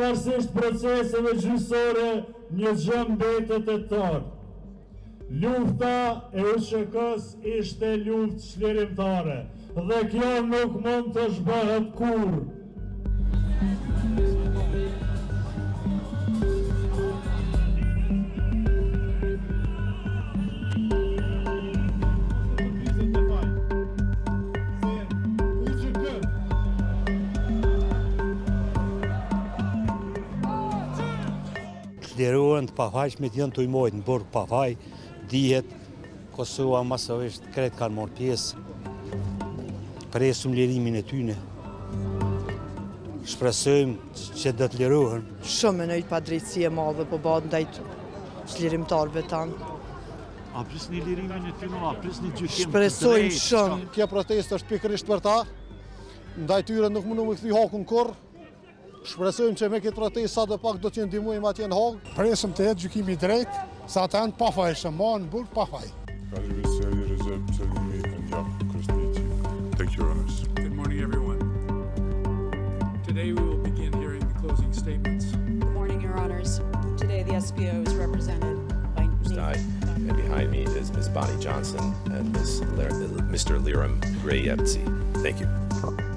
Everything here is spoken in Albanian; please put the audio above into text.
pavarësisht proceseve gjyqësore, një gjë mbetet e tërë. Lufta e UÇK-s ishte luftë çlirimtare dhe kjo nuk mund të zhbëhet kurrë. Liruan të pafajshmit janë të imojtë në burg pafaj, dihet, Kosova masëvisht kretë kanë morë pjesë, presum lirimin e tyne. Shpresojmë që do të lirohen. Shumë në pa drejtësi e madhe po bëhet ndaj çlirimtarëve tanë. A prisni lirimin e tyre, a prisni gjykim? Shpresojmë shumë. Kjo protestë është pikërisht për ta, ndaj tyre nuk mundu me kthy hakun kurrë. Shpresojmë që me këtë protestë sa do pak do të ndihmojmë atje në Hag. Presim të jetë gjykimi i drejtë, sa të janë pafajshëm, ma në burg pafaj. Thank you, Your Honors. Good morning, everyone. Today we will begin hearing the closing statements. Good morning, Your Honors. Today the SBO is represented by And behind me is Ms. Bonnie Johnson and Mr. Liram Grayevtsi. Thank you.